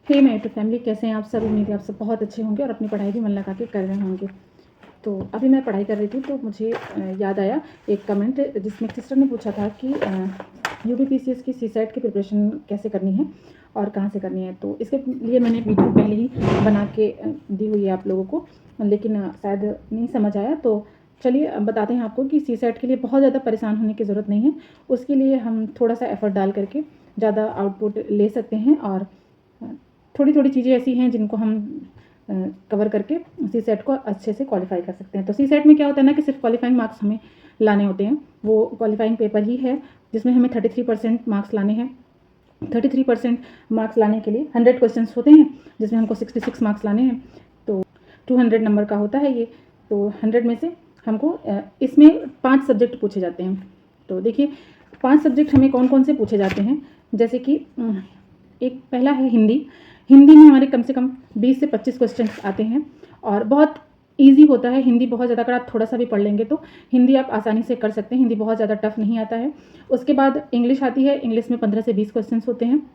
हे मेरी तो फैमिली, कैसे हैं आप सब। उम्मीद है आप सब बहुत अच्छे होंगे और अपनी पढ़ाई भी मन लगा के कर रहे होंगे। तो अभी मैं पढ़ाई कर रही थी तो मुझे याद आया एक कमेंट जिसमें सिस्टर ने पूछा था कि यूपीपीसीएस की सीसेट की प्रिपरेशन कैसे करनी है और कहाँ से करनी है। तो इसके लिए मैंने वीडियो पहले ही बना के दी हुई है आप लोगों को, लेकिन शायद नहीं समझ आया। तो चलिए बताते हैं आपको कि सीसेट के लिए बहुत ज़्यादा परेशान होने की ज़रूरत नहीं है। उसके लिए हम थोड़ा सा एफर्ट डाल करके ज़्यादा आउटपुट ले सकते हैं और थोड़ी थोड़ी चीज़ें ऐसी हैं जिनको हम कवर करके सी सेट को अच्छे से क्वालिफाई कर सकते हैं। तो सी सेट में क्या होता है ना कि सिर्फ क्वालिफाइंग मार्क्स हमें लाने होते हैं। वो क्वालिफाइंग पेपर ही है जिसमें हमें 33% मार्क्स लाने हैं। 33% मार्क्स लाने के लिए 100 क्वेश्चन होते हैं जिसमें हमको 66 मार्क्स लाने हैं। तो 200 नंबर का होता है ये। तो 100 में से हमको इसमें 5 सब्जेक्ट पूछे जाते हैं। तो देखिए 5 सब्जेक्ट हमें कौन कौन से पूछे जाते हैं। जैसे कि एक पहला है हिंदी। हिंदी में हमारे कम से कम 20 से 25 क्वेश्चन आते हैं और बहुत ईजी होता है हिंदी। बहुत ज़्यादा अगर आप थोड़ा सा भी पढ़ लेंगे तो हिंदी आप आसानी से कर सकते हैं। हिंदी बहुत ज़्यादा टफ नहीं आता है। उसके बाद इंग्लिश आती है। इंग्लिश में 15 से 20 क्वेश्चन होते हैं।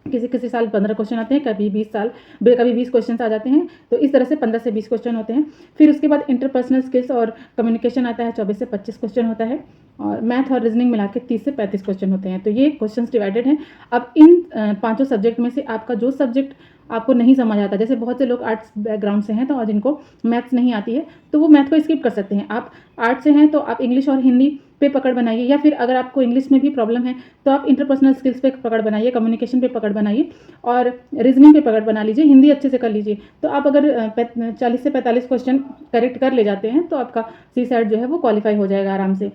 किसी किसी साल 15 क्वेश्चन आते हैं, कभी 20 क्वेश्चन आ जाते हैं। तो इस तरह से 15 से 20 क्वेश्चन होते हैं। फिर उसके बाद इंटरपर्सनल स्किल्स और कम्युनिकेशन आता है, 24 से 25 क्वेश्चन होता है। और मैथ और रीजनिंग मिला के 30 से 35 क्वेश्चन होते हैं। तो ये क्वेश्चंस डिवाइडेड हैं। अब इन पांचों सब्जेक्ट में से आपका जो सब्जेक्ट आपको नहीं समझ आता, जैसे बहुत से लोग आर्ट्स बैकग्राउंड से हैं तो और जिनको मैथ्स नहीं आती है तो वो मैथ को स्किप कर सकते हैं। आप आर्ट्स से हैं तो आप इंग्लिश और हिंदी पे पकड़ बनाइए, या फिर अगर आपको इंग्लिश में भी प्रॉब्लम है तो आप इंटरपर्सनल स्किल्स पे पकड़ बनाइए, कम्युनिकेशन पे पकड़ बनाइए और रीजनिंग पे पकड़ बना लीजिए, हिंदी अच्छे से कर लीजिए। तो आप अगर 40 से 45 क्वेश्चन करेक्ट कर ले जाते हैं तो आपका सी सेट जो है वो क्वालिफाई हो जाएगा आराम से।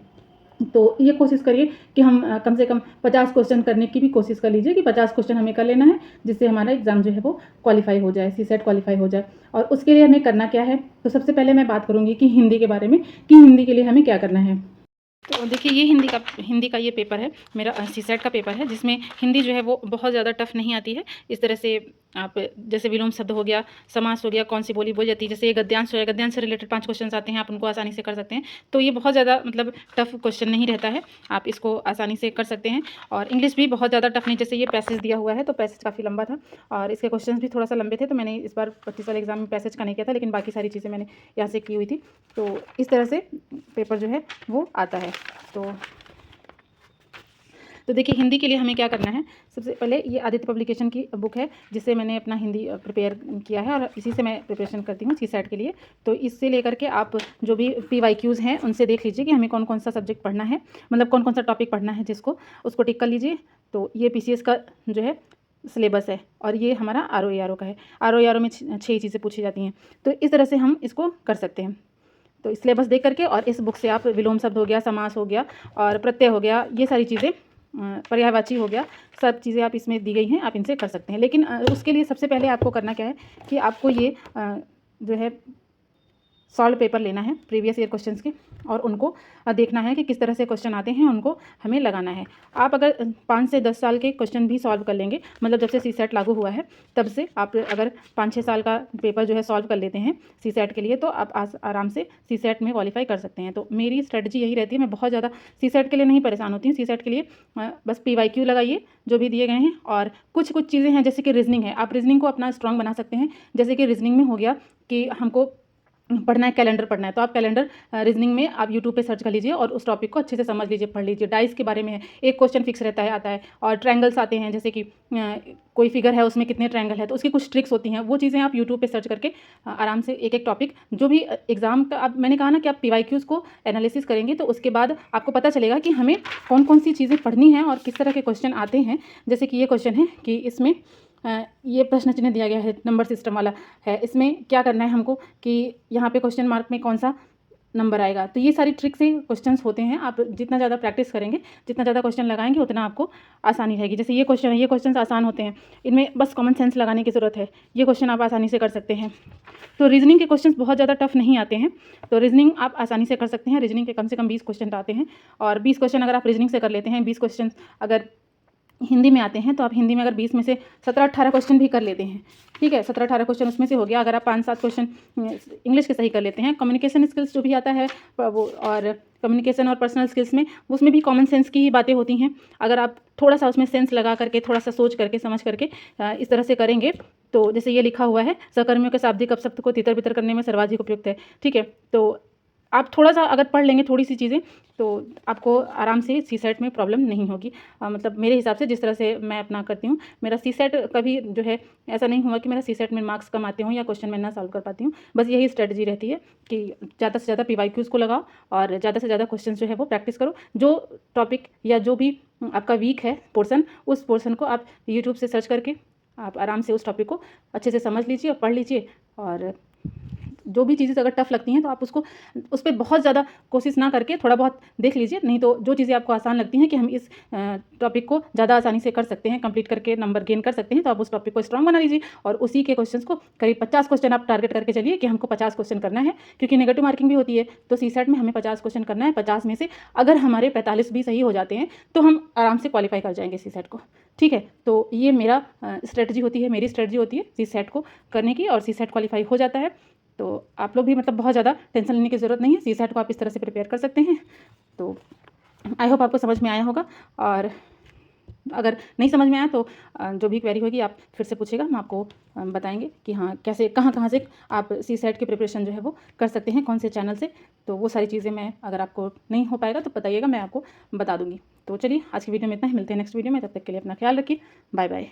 तो ये कोशिश करिए कि हम कम से कम 50 क्वेश्चन करने की भी कोशिश कर लीजिए कि 50 क्वेश्चन हमें कर लेना है जिससे हमारा एग्जाम जो है वो क्वालिफाई हो जाए, सी सेट क्वालिफाई हो जाए। और उसके लिए हमें करना क्या है, तो सबसे पहले मैं बात करूँगी कि हिंदी के बारे में, कि हिंदी के लिए हमें क्या करना है। तो देखिए ये हिंदी का ये पेपर है, मेरा सी सेट का पेपर है, जिसमें हिंदी जो है वो बहुत ज़्यादा टफ नहीं आती है। इस तरह से आप जैसे विलोम शब्द हो गया, समास हो गया, कौन सी बोली बोली जाती है, जैसे ये गद्यांश हो गया, गद्यांश से रिलेटेड 5 क्वेश्चन आते हैं, आप उनको आसानी से कर सकते हैं। तो ये बहुत ज़्यादा मतलब टफ क्वेश्चन नहीं रहता है, आप इसको आसानी से कर सकते हैं। और इंग्लिश भी बहुत ज़्यादा टफ नहीं, जैसे ये पैसेज दिया हुआ है तो पैसेज काफ़ी लंबा था और इसके क्वेश्चन भी थोड़ा सा लंबे थे। तो मैंने इस बार 25 वाले एग्जाम में पैसेज का नहीं किया था, लेकिन बाकी सारी चीज़ें मैंने यहाँ से की हुई थी। तो इस तरह से पेपर जो है वो आता है। तो देखिए हिंदी के लिए हमें क्या करना है। सबसे पहले ये आदित्य पब्लिकेशन की बुक है जिससे मैंने अपना हिंदी प्रिपेयर किया है और इसी से मैं प्रिपरेशन करती हूँ सी सेट के लिए। तो इससे लेकर के आप जो भी PYQs हैं उनसे देख लीजिए कि हमें कौन कौन सा सब्जेक्ट पढ़ना है, मतलब कौन कौन सा टॉपिक पढ़ना है, जिसको उसको टिक कर लीजिए। तो ये PCS का जो है सिलेबस है और ये हमारा ROE का है। ROE में 6 चीज़ें पूछी जाती हैं। तो इस तरह से हम इसको कर सकते हैं। तो सिलेबस देख करके और इस बुक से आप विलोम शब्द हो गया, समास हो गया और प्रत्यय हो गया, ये सारी चीज़ें, पर्यायवाची हो गया, सब चीज़ें आप इसमें दी गई हैं, आप इनसे कर सकते हैं। लेकिन उसके लिए सबसे पहले आपको करना क्या है कि आपको ये जो है सॉल्व पेपर लेना है प्रीवियस ईयर क्वेश्चंस के और उनको देखना है कि किस तरह से क्वेश्चन आते हैं, उनको हमें लगाना है। आप अगर 5 से 10 साल के क्वेश्चन भी सॉल्व कर लेंगे, मतलब जब से सी सेट लागू हुआ है तब से आप अगर 5-6 साल का पेपर जो है सॉल्व कर लेते हैं सी सेट के लिए, तो आप आराम से सी सेट में क्वालिफाई कर सकते हैं। तो मेरी स्ट्रेटजी यही रहती है। मैं बहुत ज़्यादा सी सेट के लिए नहीं परेशान होती हूँ। सी सेट के लिए बस PYQ लगाइए जो भी दिए गए हैं, और कुछ कुछ चीज़ें हैं जैसे कि रीजनिंग है, आप रीजनिंग को अपना स्ट्रॉन्ग बना सकते हैं। जैसे कि रीजनिंग में हो गया कि हमको पढ़ना है, कैलेंडर पढ़ना है, तो आप कैलेंडर रीजनिंग में आप यूट्यूब पे सर्च कर लीजिए और उस टॉपिक को अच्छे से समझ लीजिए, पढ़ लीजिए। डाइस के बारे में है, एक क्वेश्चन फिक्स रहता है, आता है, और ट्रायंगल्स आते हैं, जैसे कि कोई फिगर है उसमें कितने ट्रायंगल है, तो उसकी कुछ ट्रिक्स होती हैं। वो चीज़ें आप यूट्यूब पे सर्च करके आराम से एक एक टॉपिक जो भी एग्जाम का, अब मैंने कहा ना कि आप PYQs को एनालिसिस करेंगे तो उसके बाद आपको पता चलेगा कि हमें कौन कौन सी चीज़ें पढ़नी है और किस तरह के क्वेश्चन आते हैं। जैसे कि ये क्वेश्चन है कि इसमें ये प्रश्न चिन्ह दिया गया है, नंबर सिस्टम वाला है, इसमें क्या करना है हमको कि यहाँ पे क्वेश्चन मार्क में कौन सा नंबर आएगा। तो ये सारी ट्रिक से क्वेश्चंस होते हैं। आप जितना ज़्यादा प्रैक्टिस करेंगे, जितना ज़्यादा क्वेश्चन लगाएंगे, उतना आपको आसानी रहेगी। जैसे ये क्वेश्चन है, ये क्वेश्चन आसान होते हैं, इनमें बस कॉमन सेंस लगाने की ज़रूरत है, ये क्वेश्चन आप आसानी से कर सकते हैं। तो रीजनिंग के क्वेश्चन बहुत ज़्यादा टफ नहीं आते हैं, तो रीजनिंग आप आसानी से कर सकते हैं। रीजनिंग के कम से कम 20 क्वेश्चन आते हैं, और 20 क्वेश्चन अगर आप रीजनिंग से कर लेते हैं, 20 क्वेश्चन अगर हिंदी में आते हैं तो आप हिंदी में अगर 20 में से 17-18 क्वेश्चन भी कर लेते हैं, ठीक है, 17-18 क्वेश्चन उसमें से हो गया। अगर आप 5-7 क्वेश्चन इंग्लिश के सही कर लेते हैं, कम्युनिकेशन स्किल्स जो भी आता है वो, और कम्युनिकेशन और पर्सनल स्किल्स में उसमें भी कॉमन सेंस की ही बातें होती हैं। अगर आप थोड़ा सा उसमें सेंस लगा करके, थोड़ा सा सोच करके, समझ करके इस तरह से करेंगे, तो जैसे ये लिखा हुआ है, सहकर्मियों के शाब्दिक अपशब्द को तितर बितर करने में सर्वाधिक उपयुक्त है, ठीक है। तो आप थोड़ा सा अगर पढ़ लेंगे थोड़ी सी चीज़ें, तो आपको आराम से सीसेट में प्रॉब्लम नहीं होगी। मतलब मेरे हिसाब से जिस तरह से मैं अपना करती हूँ, मेरा सीसेट कभी जो है ऐसा नहीं हुआ कि मेरा सीसेट में मार्क्स कम आते हों या क्वेश्चन मैं ना सॉल्व कर पाती हूँ। बस यही स्ट्रेटजी रहती है कि ज़्यादा से ज़्यादा PYQs को लगाओ और ज़्यादा से ज़्यादा क्वेश्चन जो है वो प्रैक्टिस करो। जो टॉपिक या जो भी आपका वीक है पोर्सन, उस पोर्सन को आप यूट्यूब से सर्च करके आप आराम से उस टॉपिक को अच्छे से समझ लीजिए और पढ़ लीजिए। और जो भी चीज़ें अगर टफ लगती हैं तो आप उसको उस पर बहुत ज़्यादा कोशिश ना करके थोड़ा बहुत देख लीजिए। नहीं तो जो चीज़ें आपको आसान लगती हैं कि हम इस टॉपिक को ज़्यादा आसानी से कर सकते हैं, कंप्लीट करके नंबर गेन कर सकते हैं, तो आप उस टॉपिक को स्ट्रांग बना लीजिए और उसी के क्वेश्चंस को करीब 50 क्वेश्चन आप टारगेट करके चलिए कि हमको 50 क्वेश्चन करना है, क्योंकि नेगेटिव मार्किंग भी होती है। तो सीसेट में हमें 50 क्वेश्चन करना है। 50 में से अगर हमारे 45 भी सही हो जाते हैं तो हम आराम से क्वालिफाई कर जाएंगे सीसेट को, ठीक है। तो ये मेरा स्ट्रेटजी होती है, मेरी स्ट्रेटजी होती है सीसेट को करने की, और सीसेट क्वालिफाई हो जाता है। तो आप लोग भी मतलब बहुत ज़्यादा टेंशन लेने की ज़रूरत नहीं है, सीसेट को आप इस तरह से प्रिपेयर कर सकते हैं। तो आई होप आपको समझ में आया होगा, और अगर नहीं समझ में आया तो जो भी क्वेरी होगी आप फिर से पूछेगा, हम आपको बताएंगे कि हाँ कैसे कहाँ से आप सीसेट की प्रिपरेशन जो है वो कर सकते हैं, कौन से चैनल से। तो वो सारी चीज़ें मैं, अगर आपको नहीं हो पाएगा तो बताइएगा, मैं आपको बता दूँगी। तो चलिए आज की वीडियो में इतना ही, मिलते हैं नेक्स्ट वीडियो में, तब तक के लिए अपना ख्याल रखिए, बाय बाय।